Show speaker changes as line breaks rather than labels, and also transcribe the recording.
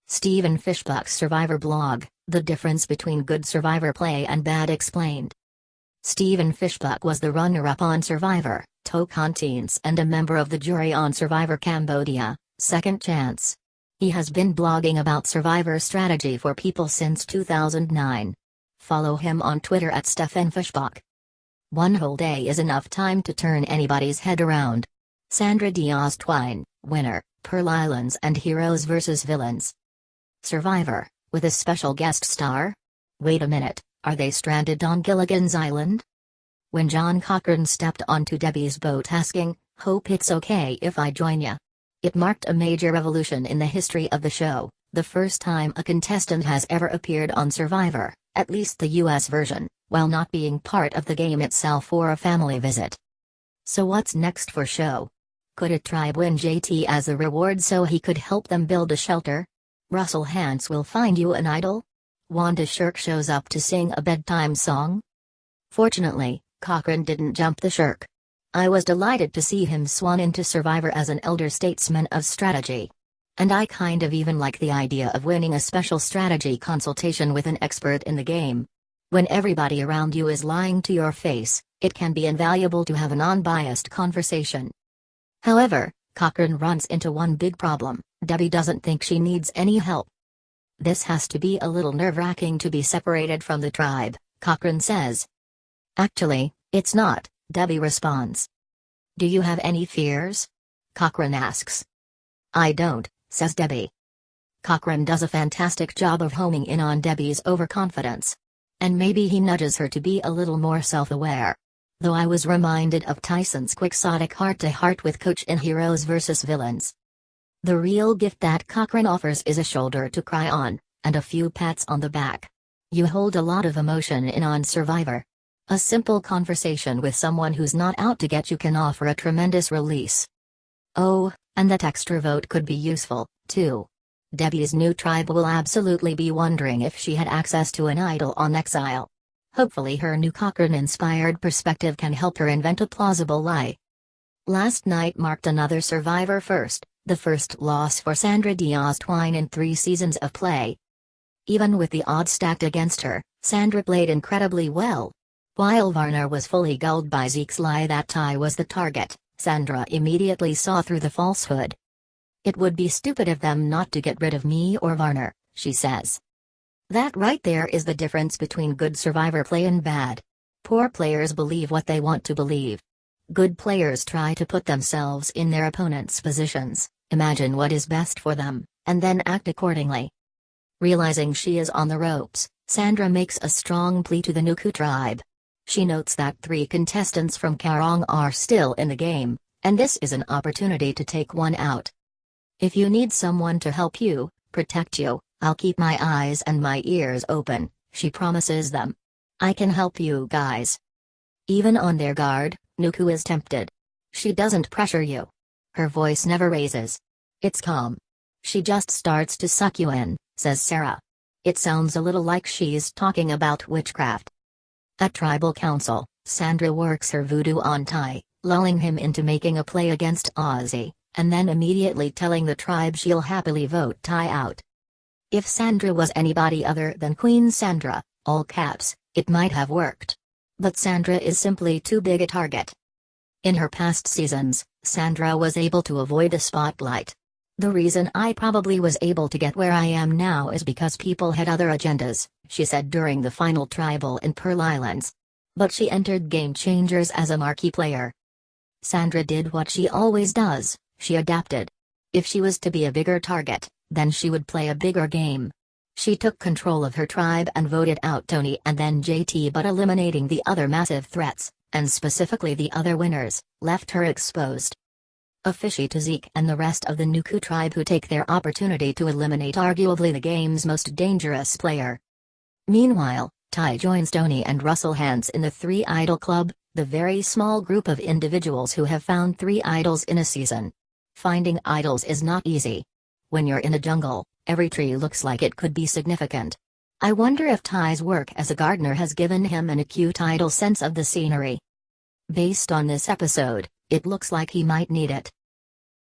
Stephen Fishbach's Survivor blog, The Difference Between Good Survivor Play and Bad Explained. Stephen Fishbach was the runner-up on Survivor, Tocantins, and a member of the jury on Survivor Cambodia, Second Chance. He has been blogging about Survivor strategy for people since 2009. Follow him on Twitter at Stephen Fishbach. One whole day is enough time to turn anybody's head around. Sandra Diaz-Twine, winner, Pearl Islands and Heroes vs. Villains. Survivor, with a special guest star? Wait a minute, are they stranded on Gilligan's Island? When John Cochran stepped onto Debbie's boat asking, "Hope it's okay if I join ya?" It marked a major revolution in the history of the show, the first time a contestant has ever appeared on Survivor, at least the US version, while not being part of the game itself or a family visit. So what's next for show? Could a tribe win JT as a reward so he could help them build a shelter? Russell Hantz will find you an idol? Wanda Shirk shows up to sing a bedtime song? Fortunately, Cochran didn't jump the Shirk. I was delighted to see him swan into Survivor as an elder statesman of strategy. And I kind of even like the idea of winning a special strategy consultation with an expert in the game. When everybody around you is lying to your face, it can be invaluable to have a non-biased conversation. However, Cochran runs into one big problem: Debbie doesn't think she needs any help. This has to be a little nerve-wracking to be separated from the tribe, Cochran says. Actually, it's not, Debbie responds. Do you have any fears? Cochran asks. I don't, says Debbie. Cochran does a fantastic job of homing in on Debbie's overconfidence. And maybe he nudges her to be a little more self-aware. Though I was reminded of Tyson's quixotic heart-to-heart with Coach in Heroes vs. Villains. The real gift that Cochran offers is a shoulder to cry on, and a few pats on the back. You hold a lot of emotion in on Survivor. A simple conversation with someone who's not out to get you can offer a tremendous release. Oh, and that extra vote could be useful, too. Debbie's new tribe will absolutely be wondering if she had access to an idol on exile. Hopefully her new Cochran-inspired perspective can help her invent a plausible lie. Last night marked another Survivor first, the first loss for Sandra Diaz-Twine in 3 seasons of play. Even with the odds stacked against her, Sandra played incredibly well. While Varner was fully gulled by Zeke's lie that Ty was the target, Sandra immediately saw through the falsehood. It would be stupid of them not to get rid of me or Varner, she says. That right there is the difference between good Survivor play and bad. Poor players believe what they want to believe. Good players try to put themselves in their opponent's positions, imagine what is best for them, and then act accordingly. Realizing she is on the ropes, Sandra makes a strong plea to the Nuku tribe. She notes that 3 contestants from Karong are still in the game, and this is an opportunity to take one out. If you need someone to help you, protect you, I'll keep my eyes and my ears open, she promises them. I can help you guys. Even on their guard, Nuku is tempted. She doesn't pressure you. Her voice never raises. It's calm. She just starts to suck you in, says Sarah. It sounds a little like she's talking about witchcraft. At Tribal Council, Sandra works her voodoo on Ty, lulling him into making a play against Ozzy, and then immediately telling the tribe she'll happily vote Ty out. If Sandra was anybody other than Queen Sandra, all caps, it might have worked. But Sandra is simply too big a target. In her past seasons, Sandra was able to avoid the spotlight. The reason I probably was able to get where I am now is because people had other agendas, she said during the final tribal in Pearl Islands. But she entered Game Changers as a marquee player. Sandra did what she always does, she adapted. If she was to be a bigger target, then she would play a bigger game. She took control of her tribe and voted out Tony and then JT, but eliminating the other massive threats, and specifically the other winners, left her exposed. A fishy to Zeke and the rest of the Nuku tribe who take their opportunity to eliminate arguably the game's most dangerous player. Meanwhile, Ty joins Tony and Russell Hantz in the 3 Idol Club, the very small group of individuals who have found 3 idols in a season. Finding idols is not easy. When you're in a jungle, every tree looks like it could be significant. I wonder if Ty's work as a gardener has given him an acute idol sense of the scenery. Based on this episode, it looks like he might need it.